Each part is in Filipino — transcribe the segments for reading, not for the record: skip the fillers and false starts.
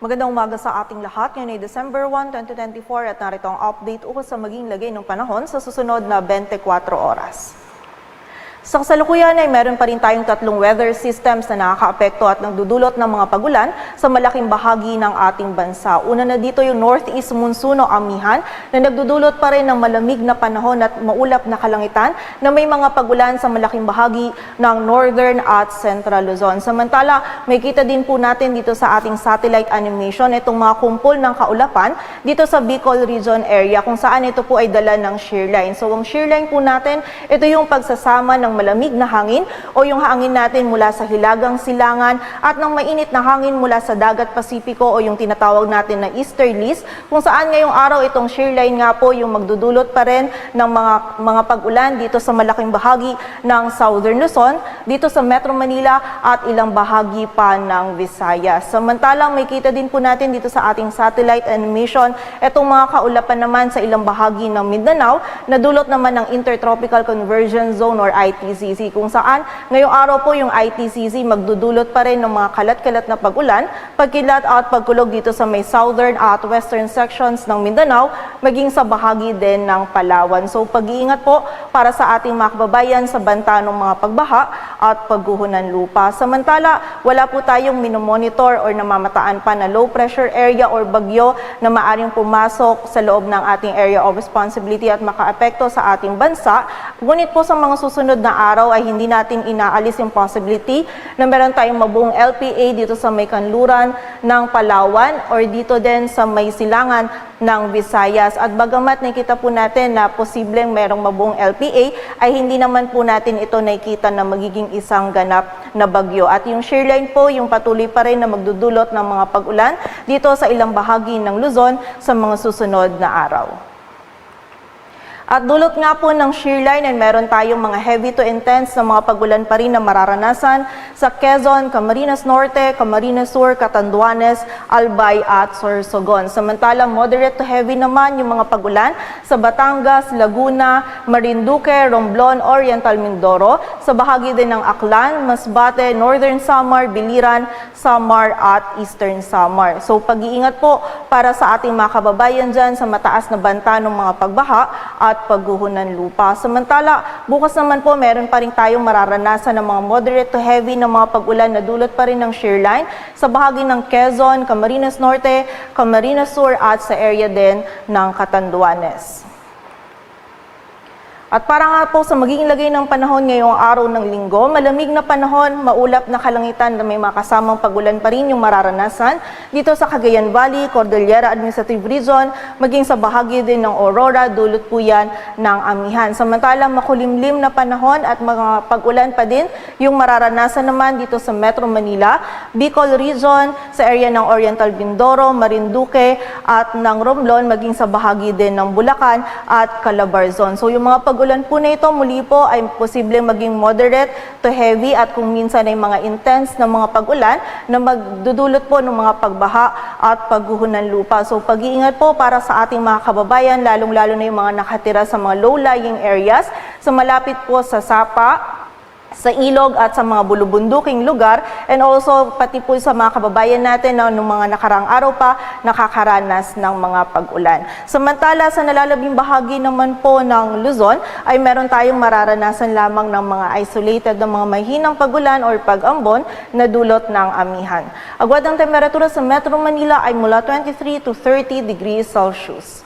Magandang umaga sa ating lahat. Ngayon ay December 1, 2024 at narito ang update ukol sa maging lagay ng panahon sa susunod na 24 oras. Sa kasalukuyan ay meron pa rin tayong tatlong weather systems na nakakaapekto at nagdudulot ng mga pagulan sa malaking bahagi ng ating bansa. Una na dito yung northeast monsoon o amihan na nagdudulot pa rin ng malamig na panahon at maulap na kalangitan na may mga pagulan sa malaking bahagi ng northern at central Luzon. Samantala, may kita din po natin dito sa ating satellite animation itong mga kumpol ng kaulapan dito sa Bicol region area kung saan ito po ay dala ng shear line. So ang shear line po natin, ito yung pagsasama ng malamig na hangin o yung hangin natin mula sa hilagang silangan at ng mainit na hangin mula sa dagat Pasipiko o yung tinatawag natin na easterlies kung saan ngayong araw itong shear line nga po yung magdudulot pa rin ng mga pag-ulan dito sa malaking bahagi ng Southern Luzon, dito sa Metro Manila at ilang bahagi pa ng Visayas. Samantalang may kita din po natin dito sa ating satellite animation itong mga kaulapan naman sa ilang bahagi ng Mindanao na dulot naman ng Intertropical Convergence Zone or ITCZ kung saan ngayong araw po yung ITCZ magdudulot pa rin ng mga kalat-kalat na pag-ulan, pagkilat at pagkulog dito sa may southern at western sections ng Mindanao, maging sa bahagi din ng Palawan. So pag-iingat po para sa ating mga kababayan sa banta ng mga pagbaha at pagguho ng lupa. Samantala, wala po tayong minomonitor or namamataan pa na low pressure area or bagyo na maaring pumasok sa loob ng ating area of responsibility at makaapekto sa ating bansa. Ngunit po sa mga susunod na araw ay hindi natin inaalis yung possibility na meron tayong mabuong LPA dito sa may kanluran ng Palawan or dito din sa may silangan ng Visayas. At bagamat nakita po natin na posibleng merong mabuong LPA, ay hindi naman po natin ito nakikita na magiging isang ganap na bagyo. At yung shear line po, yung patuloy pa rin na magdudulot ng mga pag-ulan dito sa ilang bahagi ng Luzon sa mga susunod na araw. At dulot nga po ng shear line ay meron tayong mga heavy to intense na mga pagulan pa rin na mararanasan sa Quezon, Camarines Norte, Camarines Sur, Catanduanes, Albay at Sorsogon. Samantalang moderate to heavy naman yung mga pagulan sa Batangas, Laguna, Marinduque, Romblon, Oriental Mindoro, sa bahagi din ng Aklan, Masbate, Northern Samar, Biliran, Samar at Eastern Samar. So pag-iingat po para sa ating mga kababayan dyan sa mataas na banta ng mga pagbaha at pagguho ng lupa. Samantala, bukas naman po meron pa rin tayong mararanasan ng mga moderate to heavy na mga pag-ulan na dulot pa rin ng shear line sa bahagi ng Quezon, Camarines Norte, Camarines Sur at sa area din ng Catanduanes. At para nga po sa magiging lagay ng panahon ngayong araw ng linggo, malamig na panahon, maulap na kalangitan na may mga kasamang pagulan pa rin yung mararanasan dito sa Cagayan Valley, Cordillera Administrative Region, maging sa bahagi din ng Aurora, dulot po yan ng amihan. Samantalang makulimlim na panahon at mga pagulan pa din yung mararanasan naman dito sa Metro Manila, Bicol Region, sa area ng Oriental Mindoro, Marinduque at ng Romblon, maging sa bahagi din ng Bulacan at Calabarzon. So yung mga pagulan po na ito muli po ay posibleng maging moderate to heavy at kung minsan ay mga intense na mga pag-ulan na magdudulot po ng mga pagbaha at pagguho ng lupa. So pag-iingat po para sa ating mga kababayan, lalong-lalo na yung mga nakatira sa mga low-lying areas, sa malapit po sa Sapa, sa ilog at sa mga bulubunduking lugar, and also pati po sa mga kababayan natin na noong mga nakarang araw pa nakakaranas ng mga pag-ulan. Samantala sa nalalabing bahagi naman po ng Luzon ay meron tayong mararanasan lamang ng mga isolated na mga mahinang pag-ulan or pag-ambon na dulot ng amihan. Agwat ang temperatura sa Metro Manila ay mula 23 to 30 degrees Celsius.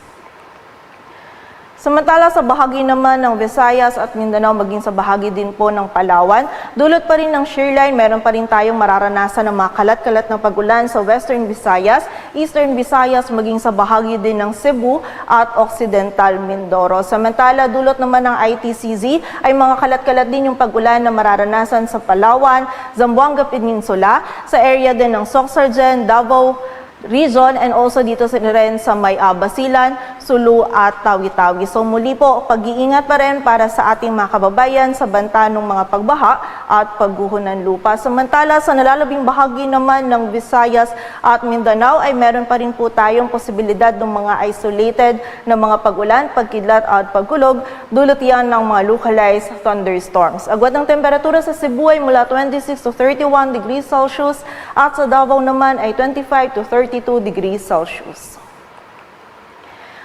Samantala sa bahagi naman ng Visayas at Mindanao, maging sa bahagi din po ng Palawan, dulot pa rin ng shear line, meron pa rin tayong mararanasan ng mga kalat-kalat na pag-ulan sa Western Visayas, Eastern Visayas, maging sa bahagi din ng Cebu at Occidental Mindoro. Samantala, dulot naman ng ITCZ ay mga kalat-kalat din yung pag-ulan na mararanasan sa Palawan, Zamboanga Peninsula, sa area din ng Sorsogon, Davao Region, and also dito rin sa may Basilan, Sulu at Tawi-Tawi. So muli po, pag-iingat pa rin para sa ating mga kababayan sa banta ng mga pagbaha at pagguho ng lupa. Samantala sa nalalabing bahagi naman ng Visayas at Mindanao ay meron pa rin po tayong posibilidad ng mga isolated na mga pag-ulan, pagkidlat at pagkulog, dulot yan ng mga localized thunderstorms. Agwat ng temperatura sa Cebu ay mula 26 to 31 degrees Celsius at sa Davao naman ay 25 to 32 degrees Celsius.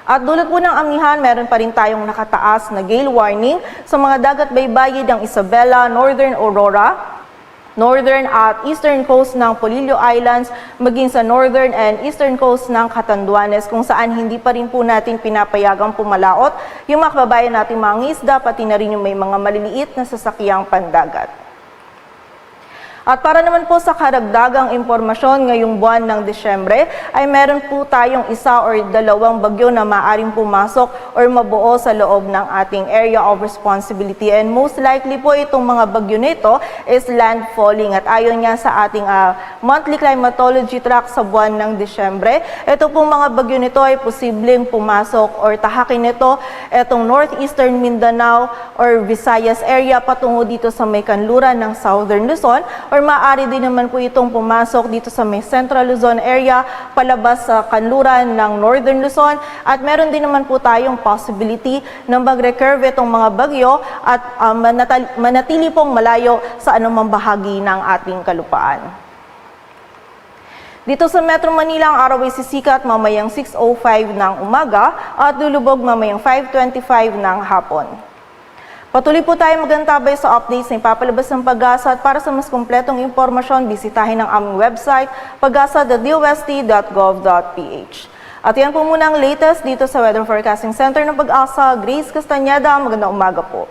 At dulot po ng amihan, meron pa rin tayong nakataas na gale warning sa mga dagat baybayin ng Isabela, Northern Aurora, northern at eastern coast ng Polillo Islands, maging sa northern and eastern coast ng Catanduanes, kung saan hindi pa rin po natin pinapayagang pumalaot yung mga kababayan nating mga isda, pati na rin yung may mga maliliit na sasakyang pandagat. At para naman po sa karagdagang impormasyon ngayong buwan ng Disyembre, ay meron po tayong isa or dalawang bagyo na maaaring pumasok or mabuo sa loob ng ating area of responsibility. And most likely po itong mga bagyo nito is landfalling. At ayon nga sa ating monthly climatology track sa buwan ng Disyembre, ito pong mga bagyo nito ay posibleng pumasok or tahakin nito itong northeastern Mindanao or Visayas area patungo dito sa may kanluran ng Southern Luzon, or maaari din naman po itong pumasok dito sa may Central Luzon area, palabas sa kanluran ng Northern Luzon, at meron din naman po tayong possibility na mag-recurve itong mga bagyo at manatili pong malayo sa anumang bahagi ng ating kalupaan. Dito sa Metro Manila, ang araw ay sisikat mamayang 6:05 ng umaga at lulubog mamayang 5:25 ng hapon. Patuloy po tayo magantabay sa updates na ipapalabas ng Pag-asa, at para sa mas kumpletong impormasyon, bisitahin ang aming website, pagasa.dost.gov.ph. At yan po muna ang latest dito sa Weather Forecasting Center ng Pag-asa. Grace Castañeda, magandang umaga po.